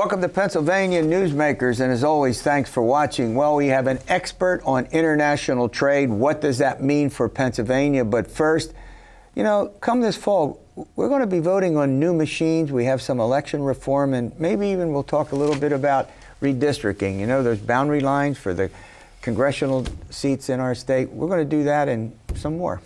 Welcome to Pennsylvania Newsmakers, and as always, thanks for watching. Well, we have an expert on international trade. What does that mean for Pennsylvania? But first, you know, come this fall, we're going to be voting on new machines. We have some election reform, and maybe even we'll talk a little bit about redistricting. You know, there's boundary lines for the congressional seats in our state. We're going to do that and some more.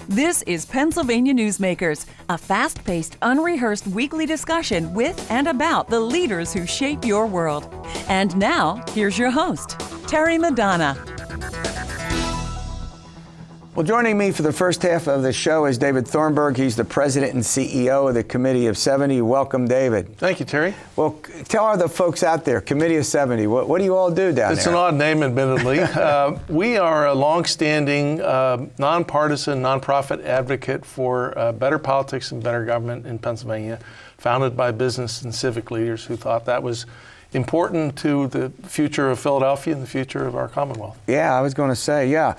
This is Pennsylvania Newsmakers, a fast-paced, unrehearsed weekly discussion with and about the leaders who shape your world. And now, here's your host, Terry Madonna. Well, joining me for the first half of the show is David Thornburgh. He's the president and CEO of the Committee of 70. Welcome, David. Thank you, Terry. Well, tell all the folks out there, Committee of 70, what do you all do down there? It's an odd name, admittedly. We are a long-standing, nonpartisan, nonprofit advocate for better politics and better government in Pennsylvania, founded by business and civic leaders who thought that was important to the future of Philadelphia and the future of our Commonwealth. Yeah, I was going to say, yeah.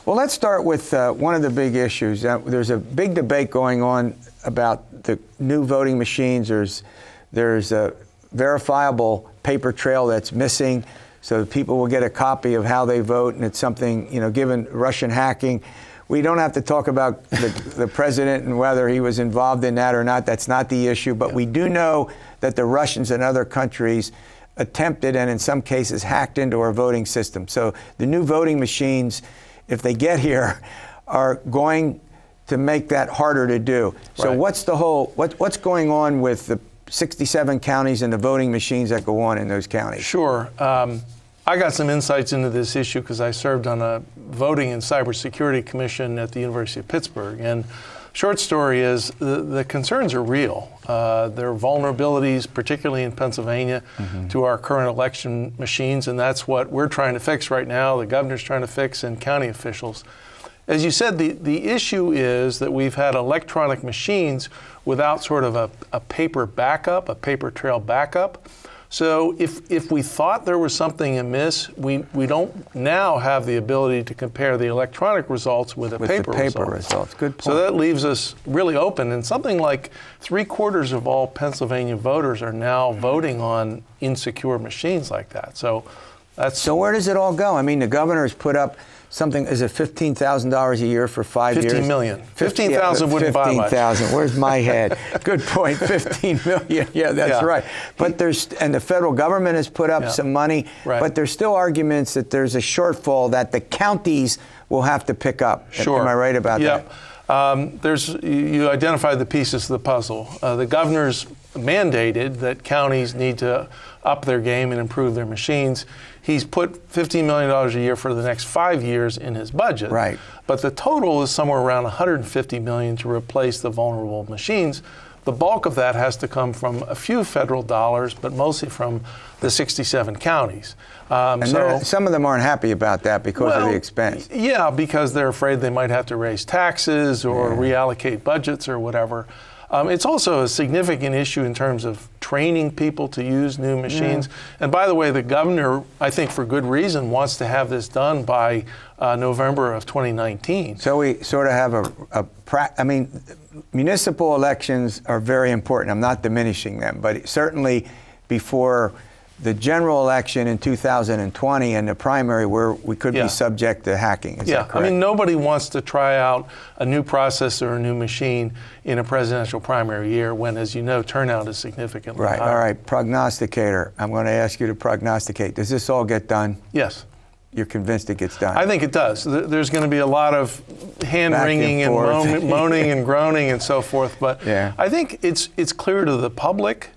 Well, let's start with one of the big issues. There's a big debate going on about the new voting machines. There's a verifiable paper trail that's missing, so people will get a copy of how they vote, and it's something, you know, given Russian hacking. We don't have to talk about the president and whether he was involved in that or not. That's not the issue, but we do know that the Russians and other countries attempted and in some cases hacked into our voting system. So the new voting machines, if they get here, are going to make that harder to do. So right. What's going on with the 67 counties and the voting machines that go on in those counties? Sure. I got some insights into this issue because I served on a voting and cybersecurity commission at the University of Pittsburgh. And short story is the concerns are real. There are vulnerabilities, particularly in Pennsylvania, to our current election machines, and that's what we're trying to fix right now, the governor's trying to fix, and county officials. As you said, the issue is that we've had electronic machines without sort of a paper backup, a paper trail backup. So if we thought there was something amiss, we don't now have the ability to compare the electronic results with the paper results. Good point. So that leaves us really open, and something like 3/4 of all Pennsylvania voters are now voting on insecure machines like that. So where does it all go? I mean, the governor's put up something, is it $15,000 a year for 5 years? 15 million. 15,000 wouldn't buy much. 15,000. Where's my head? Good point. 15 million. Yeah, that's right. But and the federal government has put up some money, but there's still arguments that there's a shortfall that the counties will have to pick up. Sure. Am I right about that? You identified the pieces of the puzzle. The governor's mandated that counties need to up their game and improve their machines. He's put $15 million a year for the next 5 years in his budget. Right. But the total is somewhere around $150 million to replace the vulnerable machines. The bulk of that has to come from a few federal dollars, but mostly from the 67 counties. And some of them aren't happy about that because of the expense. Yeah, because they're afraid they might have to raise taxes or reallocate budgets or whatever. It's also a significant issue in terms of training people to use new machines. And by the way, the governor, I think for good reason, wants to have this done by November of 2019. So we sort of have I mean, municipal elections are very important. I'm not diminishing them, but certainly before the general election in 2020 and the primary, where we could be subject to hacking. Is that correct? I mean, nobody wants to try out a new process or a new machine in a presidential primary year when, as you know, turnout is significantly higher. All right, prognosticator. I'm going to ask you to prognosticate. Does this all get done? Yes. You're convinced it gets done? I think it does. There's going to be a lot of hand-wringing and moaning and groaning and so forth, but I think it's clear to the public,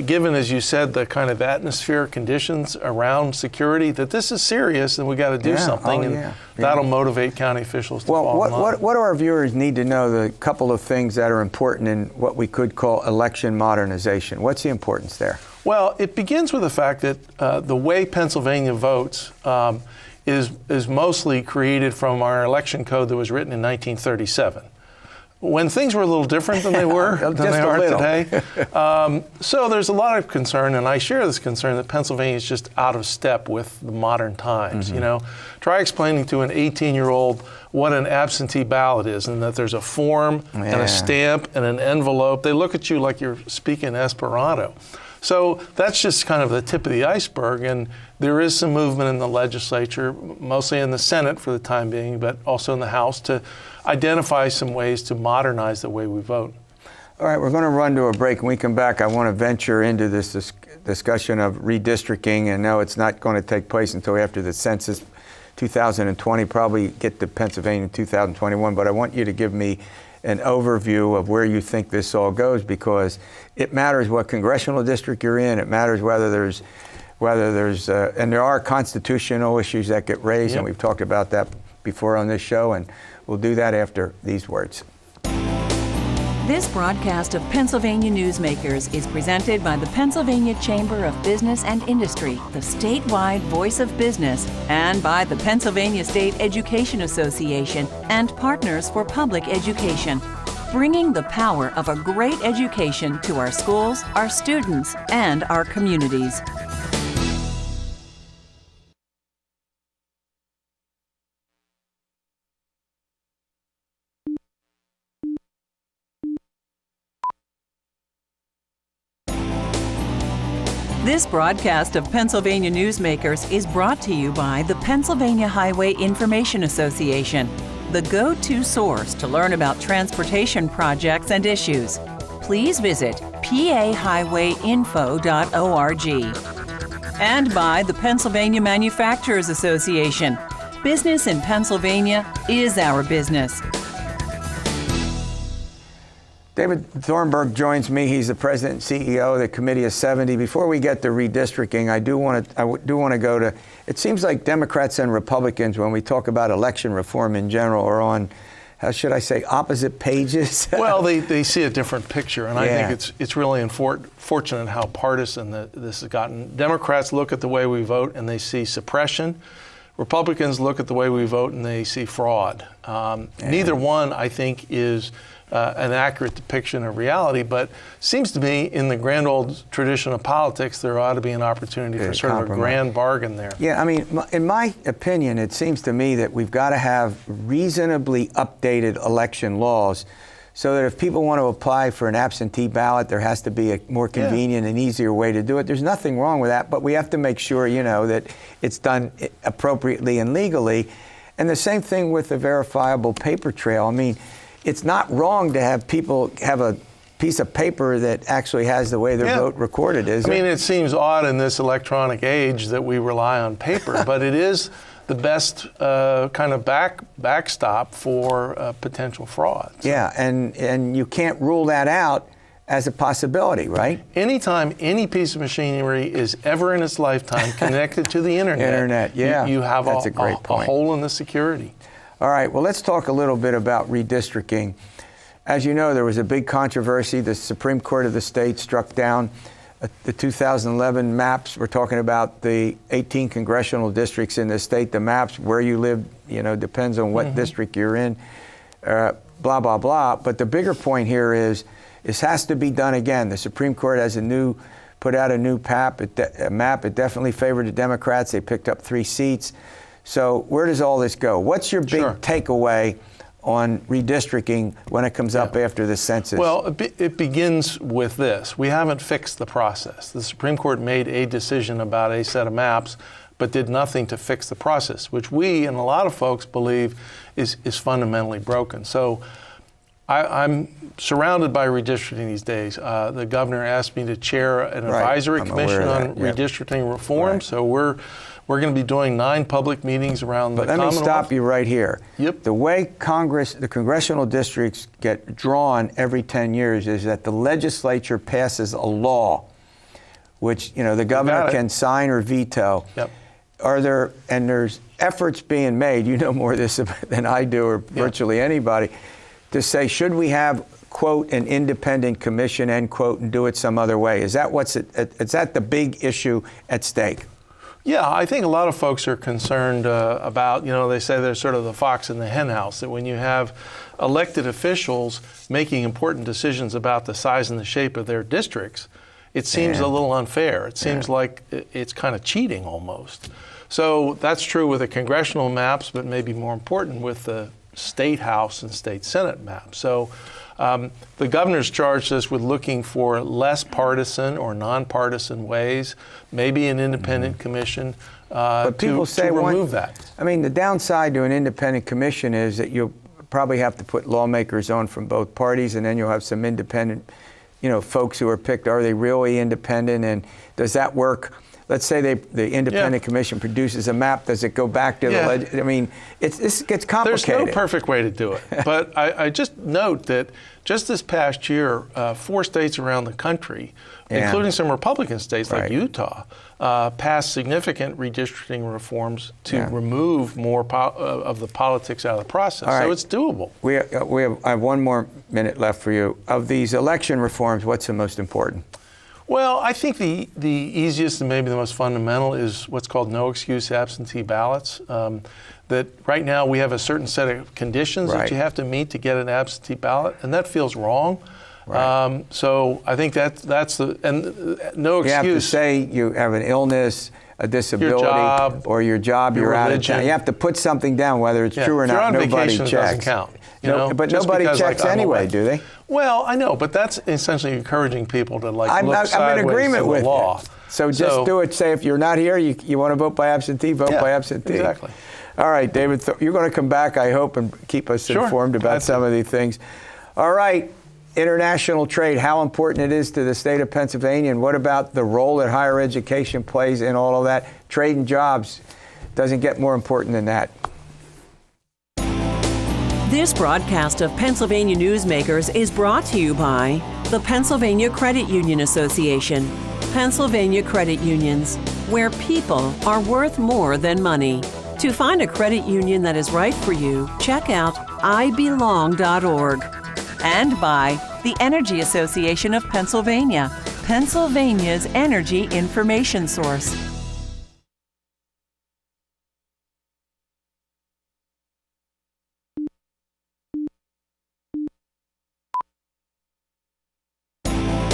given, as you said, the kind of atmosphere conditions around security, that this is serious and we got to do something, and that'll motivate county officials to follow along. What do our viewers need to know? The couple of things that are important in what we could call election modernization. What's the importance there? Well, it begins with the fact that the way Pennsylvania votes is mostly created from our election code that was written in 1937. when things were a little different than they were, than they are today. So there's a lot of concern, and I share this concern that Pennsylvania is just out of step with the modern times. You know, try explaining to an 18-year-old what an absentee ballot is, and that there's a form and a stamp and an envelope. They look at you like you're speaking Esperanto. So that's just kind of the tip of the iceberg, and there is some movement in the legislature, mostly in the Senate for the time being, but also in the House, to identify some ways to modernize the way we vote. All right, we're going to run to a break. When we come back, I want to venture into this discussion of redistricting, and no, it's not going to take place until after the census 2020, probably get to Pennsylvania in 2021, but I want you to give me an overview of where you think this all goes, because it matters what congressional district you're in. It matters whether there's and there are constitutional issues that get raised, and we've talked about that before on this show, and we'll do that after these words. This broadcast of Pennsylvania Newsmakers is presented by the Pennsylvania Chamber of Business and Industry, the statewide voice of business, and by the Pennsylvania State Education Association and Partners for Public Education, bringing the power of a great education to our schools, our students, and our communities. This broadcast of Pennsylvania Newsmakers is brought to you by the Pennsylvania Highway Information Association, the go-to source to learn about transportation projects and issues. Please visit pahighwayinfo.org. And by the Pennsylvania Manufacturers Association. Business in Pennsylvania is our business. David Thornburgh joins me. He's the president and CEO of the Committee of 70. Before we get to redistricting, I do want to go to, it seems like Democrats and Republicans, when we talk about election reform in general, are on, how should I say, opposite pages? Well, they see a different picture, and I think it's really fortunate how partisan this has gotten. Democrats look at the way we vote and they see suppression. Republicans look at the way we vote and they see fraud. Neither one, I think, is an accurate depiction of reality, but seems to me in the grand old tradition of politics, there ought to be an opportunity for sort of a grand bargain there. Yeah, I mean, in my opinion, it seems to me that we've got to have reasonably updated election laws so that if people want to apply for an absentee ballot, there has to be a more convenient and easier way to do it. There's nothing wrong with that, but we have to make sure, you know, that it's done appropriately and legally. And the same thing with the verifiable paper trail. I mean, it's not wrong to have people have a piece of paper that actually has the way their vote recorded, is it? I mean, it seems odd in this electronic age that we rely on paper, but it is the best kind of backstop for potential fraud. So. Yeah, and you can't rule that out as a possibility, right? Anytime any piece of machinery is ever in its lifetime connected to the internet, you have a hole in the security. All right, well, let's talk a little bit about redistricting. As you know, there was a big controversy. The Supreme Court of the state struck down the 2011 maps. We're talking about the 18 congressional districts in the state. The maps, where you live, you know, depends on what district you're in, blah, blah, blah. But the bigger point here is this has to be done again. The Supreme Court has put out a new map. It definitely favored the Democrats. They picked up 3 seats. So where does all this go? What's your big takeaway on redistricting when it comes up after the census? Well, it begins with this. We haven't fixed the process. The Supreme Court made a decision about a set of maps, but did nothing to fix the process, which we and a lot of folks believe is fundamentally broken. So I'm surrounded by redistricting these days. The governor asked me to chair an advisory commission on redistricting reform, so we're going to be doing 9 public meetings around the Commonwealth. Let me stop you right here. Yep. The way the congressional districts get drawn every 10 years is that the legislature passes a law, which, you know, the governor can sign or veto. Yep. There's efforts being made, you know more of this than I do or virtually anybody, to say, should we have, quote, an independent commission, end quote, and do it some other way? Is that is that the big issue at stake? Yeah, I think a lot of folks are concerned about, they say there's sort of the fox in the hen house, that when you have elected officials making important decisions about the size and the shape of their districts, it seems a little unfair. It seems like it's kind of cheating almost. So that's true with the congressional maps, but maybe more important with the state house and state senate maps. So the governor's charged us with looking for less partisan or nonpartisan ways, maybe an independent commission but people say to remove that. I mean, the downside to an independent commission is that you'll probably have to put lawmakers on from both parties, and then you'll have some independent, folks who are picked. Are they really independent, and does that work? Let's say the independent commission produces a map. Does it go back to the? I mean, this gets complicated. There's no perfect way to do it. But I just note that just this past year, 4 states around the country, including some Republican states like Utah, passed significant redistricting reforms to remove more of the politics out of the process. So it's doable. I have 1 more minute left for you. Of these election reforms, what's the most important? Well, I think the easiest and maybe the most fundamental is what's called no-excuse absentee ballots. That right now we have a certain set of conditions that you have to meet to get an absentee ballot, and that feels wrong. So I think that's no excuse. You have to say you have an illness, a disability, or your job, you're out of town. You have to put something down, whether it's true or not. Nobody checks. It doesn't count. But nobody checks anyway, do they? Well, I know, but that's essentially encouraging people to look sideways I'm in agreement with the law. So just do it. Say if you're not here, you want to vote by absentee, vote by absentee. Exactly. All right, David, you're going to come back, I hope, and keep us informed about some of these things. All right, international trade, how important it is to the state of Pennsylvania, and what about the role that higher education plays in all of that? Trade and jobs doesn't get more important than that. This broadcast of Pennsylvania Newsmakers is brought to you by the Pennsylvania Credit Union Association. Pennsylvania Credit Unions, where people are worth more than money. To find a credit union that is right for you, check out ibelong.org. And by the Energy Association of Pennsylvania, Pennsylvania's energy information source.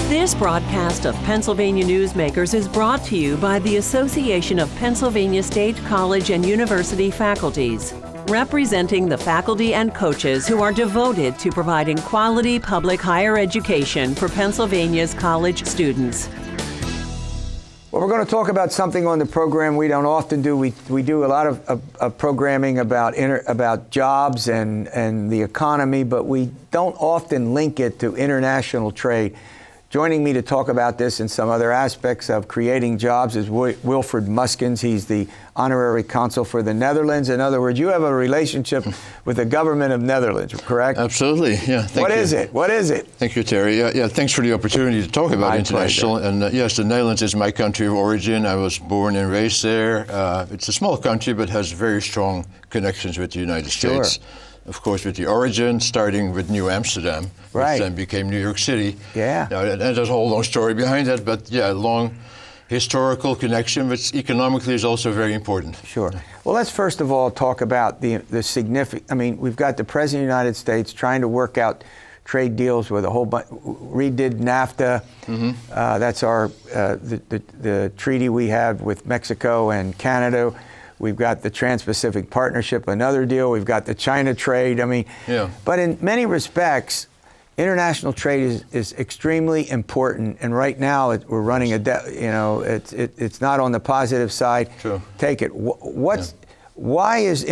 This broadcast of Pennsylvania Newsmakers is brought to you by the Association of Pennsylvania State College and University Faculties, representing the faculty and coaches who are devoted to providing quality public higher education for Pennsylvania's college students. Well, we're going to talk about something on the program we don't often do. We do a lot of programming about jobs and the economy, but we don't often link it to international trade. Joining me to talk about this and some other aspects of creating jobs is Wilfred Muskens. He's the Honorary Consul for the Netherlands. In other words, you have a relationship with the government of Netherlands, correct? Absolutely, yeah. What is it? Thank you, Terry. Yeah, thanks for the opportunity to talk about international. And yes, the Netherlands is my country of origin. I was born and raised there. It's a small country, but has very strong connections with the United States. Of course, with the origin, starting with New Amsterdam, which then became New York City. Yeah. Now, and there's a whole long story behind that, but yeah, long historical connection, which economically is also very important. Sure. Well, let's first of all talk about the significant, we've got the President of the United States trying to work out trade deals with a whole bunch, redid NAFTA. That's our, the treaty we have with Mexico and Canada. We've got the Trans-Pacific Partnership, another deal. We've got the China trade. But in many respects, international trade is extremely important. And right now, we're running it's not on the positive side. True. Take it. Why is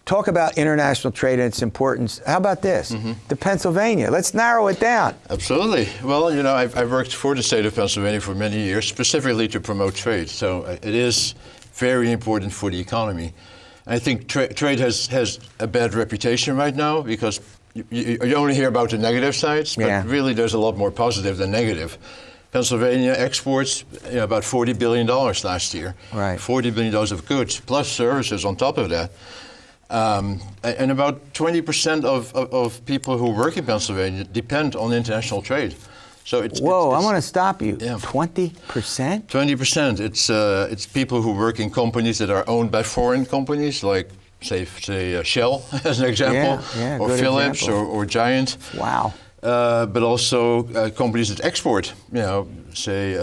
talk about international trade and its importance? How about this? To Pennsylvania. Let's narrow it down. Absolutely. Well, I've worked for the state of Pennsylvania for many years, specifically to promote trade. So it is very important for the economy. I think trade has a bad reputation right now because you only hear about the negative sides, but really there's a lot more positive than negative. Pennsylvania exports about $40 billion last year. Right. $40 billion of goods, plus services on top of that. And about 20% of people who work in Pennsylvania depend on international trade. So Whoa, I want to stop you. Yeah. 20%? 20%. It's people who work in companies that are owned by foreign companies, like say Shell as an example, or Philips or Giant. Wow. But also companies that export, say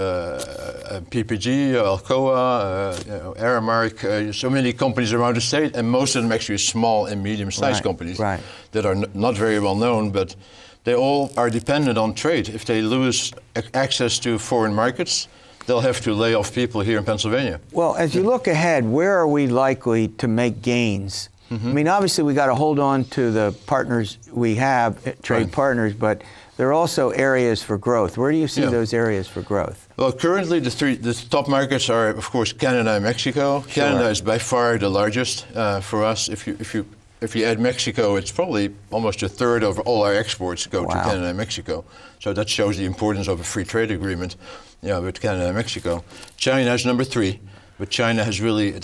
PPG, Alcoa, Aramark, so many companies around the state, and most of them actually small and medium-sized companies that are not very well known, but they all are dependent on trade. If they lose access to foreign markets, they'll have to lay off people here in Pennsylvania. Well, as you look ahead, where are we likely to make gains? I mean, obviously, we got to hold on to the partners we have, trade partners, but there are also areas for growth. Where do you see those areas for growth? Well, currently, the top markets are, of course, Canada and Mexico. Canada is by far the largest for us. If you add Mexico, it's probably almost a third of all our exports go to Canada and Mexico. So that shows the importance of a free trade agreement, with Canada and Mexico. China is number 3. But China has really,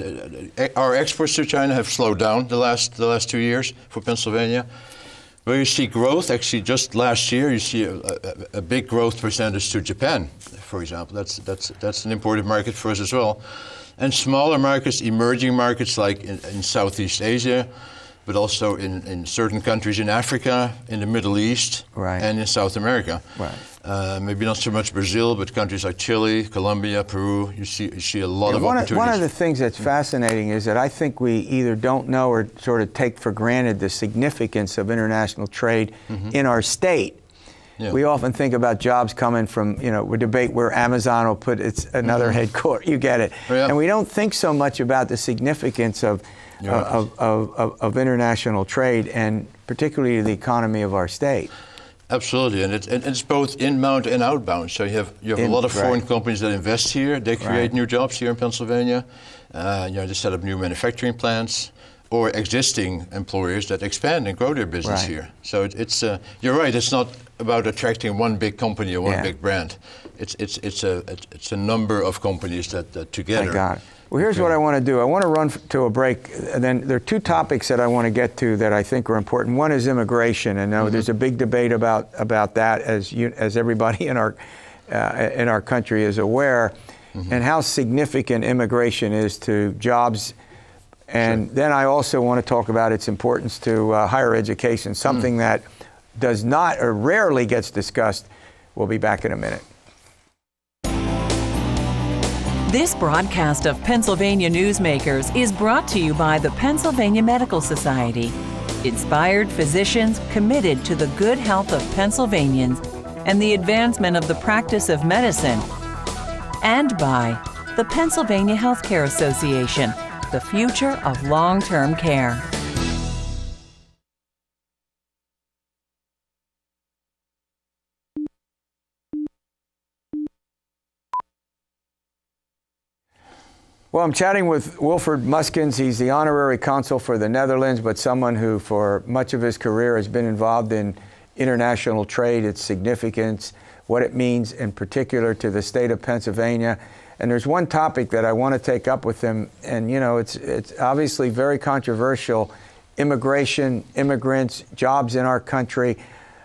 our exports to China have slowed down the last 2 years for Pennsylvania. Where you see growth, actually just last year, you see a big growth percentage to Japan, for example. That's an important market for us as well. And smaller markets, emerging markets like in Southeast Asia, but also in certain countries in Africa, in the Middle East, and in South America. Maybe not so much Brazil, but countries like Chile, Colombia, Peru, you see a lot of opportunities. One of the things that's fascinating is that I think we either don't know or sort of take for granted the significance of international trade in our state. We often think about jobs coming from, we debate where Amazon will put its another headquarters, you get it. And we don't think so much about the significance of international trade, and particularly the economy of our state. Absolutely, and it's both inbound and outbound. So you have a lot of foreign companies that invest here. They create new jobs here in Pennsylvania. They set up new manufacturing plants, or existing employers that expand and grow their business here. So it's you're right. It's not about attracting one big company or one big brand. It's a number of companies that together. I got it. Well, here's what I want to do. I want to run to a break, and then there are 2 topics that I want to get to that I think are important. One is immigration, and there's a big debate about that, as everybody in our country is aware, and how significant immigration is to jobs. And then I also want to talk about its importance to higher education, something that does not or rarely gets discussed. We'll be back in a minute. This broadcast of Pennsylvania Newsmakers is brought to you by the Pennsylvania Medical Society, inspired physicians committed to the good health of Pennsylvanians and the advancement of the practice of medicine, and by the Pennsylvania Healthcare Association, the future of long-term care. Well, I'm chatting with Wilfred Muskens. He's the Honorary Consul for the Netherlands, but someone who for much of his career has been involved in international trade, its significance, what it means in particular to the state of Pennsylvania. And there's one topic that I want to take up with him, and it's obviously very controversial: immigration, immigrants, jobs in our country.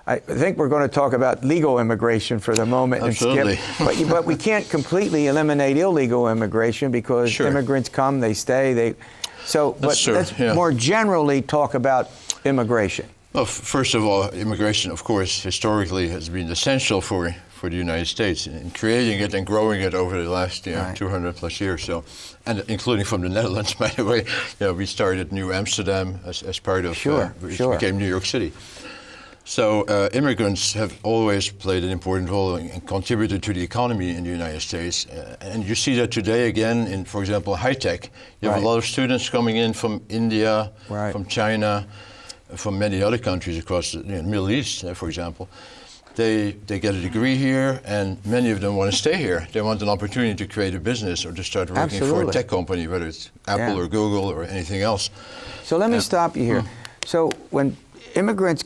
I think we're going to talk about legal immigration for the moment. Absolutely. And skip, but we can't completely eliminate illegal immigration because immigrants come, they stay, let's more generally talk about immigration. Well, first of all, immigration, of course, historically has been essential for the United States in creating it and growing it over the last 200 plus years. So, and including from the Netherlands, by the way, we started New Amsterdam as part of which became New York City. So immigrants have always played an important role and contributed to the economy in the United States. And you see that today again in, for example, high tech. You have a lot of students coming in from India, from China, from many other countries across the Middle East, for example. They get a degree here, and many of them want to stay here. They want an opportunity to create a business or to start working for a tech company, whether it's Apple or Google or anything else. So let me stop you here. So when immigrants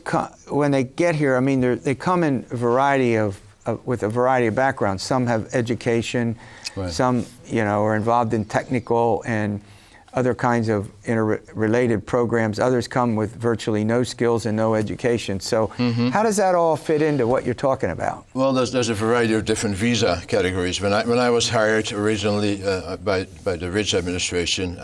when they get here, I mean, they come in a variety with a variety of backgrounds. Some have education, some are involved in technical and other kinds of interrelated programs. Others come with virtually no skills and no education. So how does that all fit into what you're talking about? Well, there's a variety of different visa categories. When I was hired originally by the Ridge administration,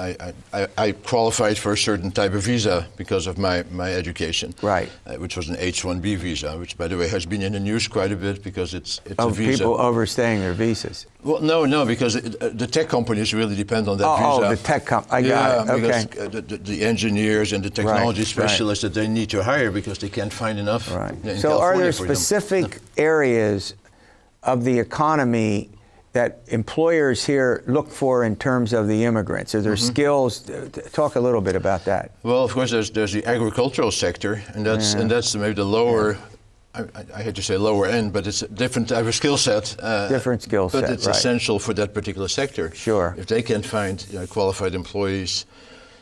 I qualified for a certain type of visa because of my education, right? Which was an H-1B visa, which, by the way, has been in the news quite a bit because it's a visa. People overstaying their visas. Well, no, because the tech companies really depend on that visa. Oh, the tech company. I got it. Okay. Because the engineers and the technology specialists that they need to hire because they can't find enough. Right. In So, California are there for them. specific areas of the economy that employers here look for in terms of the immigrants? Are there skills? Talk a little bit about that. Well, of course, there's the agricultural sector, and that's maybe the lower. I hate to say lower end, but it's a different type of skill set. Different skill set, but it's essential for that particular sector. Sure. If they can find qualified employees,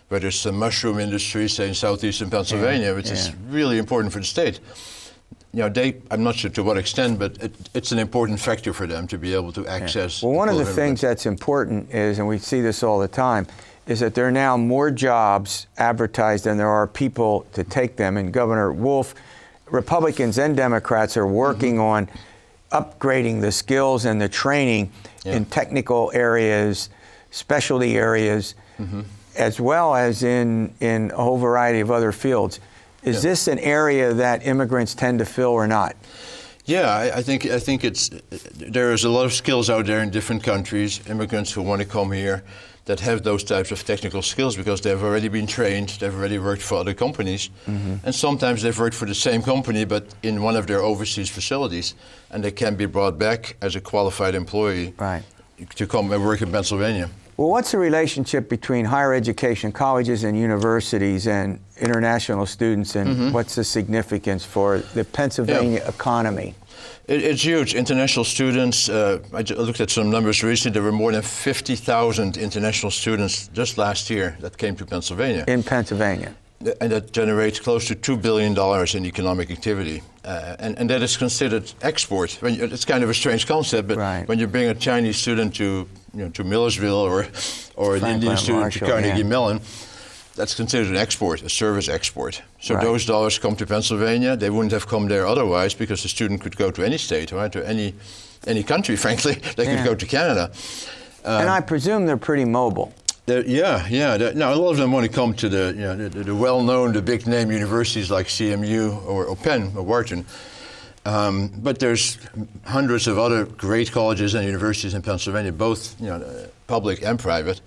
whether it's the mushroom industry, say in southeastern Pennsylvania, which is really important for the state. I'm not sure to what extent, but it's an important factor for them to be able to access. Well, one of the things that's important is, and we see this all the time, is that there are now more jobs advertised than there are people to take them. And Governor Wolf, Republicans and Democrats are working on upgrading the skills and the training in technical areas, specialty areas, as well as in a whole variety of other fields. Is this an area that immigrants tend to fill or not? Yeah, I think there's a lot of skills out there in different countries, immigrants who want to come here that have those types of technical skills because they've already been trained, they've already worked for other companies, and sometimes they've worked for the same company but in one of their overseas facilities, and they can be brought back as a qualified employee to come and work in Pennsylvania. Well, what's the relationship between higher education, colleges and universities, and international students, and what's the significance for the Pennsylvania economy? It's huge. International students, I looked at some numbers recently, there were more than 50,000 international students just last year that came to Pennsylvania. In Pennsylvania. And that generates close to $2 billion in economic activity. And that is considered export. It's kind of a strange concept, but when you bring a Chinese student to Millersville or an Indian student to Carnegie Mellon, that's considered an export, a service export. So those dollars come to Pennsylvania. They wouldn't have come there otherwise because the student could go to any state, right, to any country, frankly. They could go to Canada. And I presume they're pretty mobile. Yeah. Now, a lot of them want to come to the well-known, the big-name universities like CMU or Penn or Wharton. But there's hundreds of other great colleges and universities in Pennsylvania, both public and private,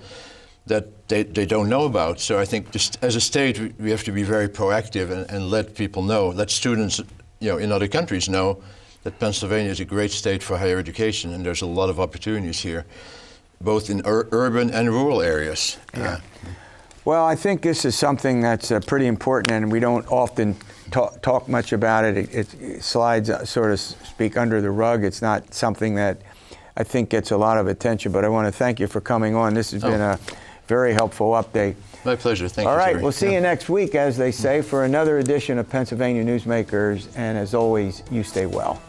that they don't know about. So I think just as a state, we have to be very proactive and let people know, let students in other countries know that Pennsylvania is a great state for higher education, and there's a lot of opportunities here, both in urban and rural areas. Well, I think this is something that's pretty important, and we don't often talk much about it. It slides, sort of speak, under the rug. It's not something that I think gets a lot of attention, but I want to thank you for coming on. This has been a very helpful update. My pleasure. Thank you, All right, Terry. we'll see you next week, as they say, for another edition of Pennsylvania Newsmakers, and as always, you stay well.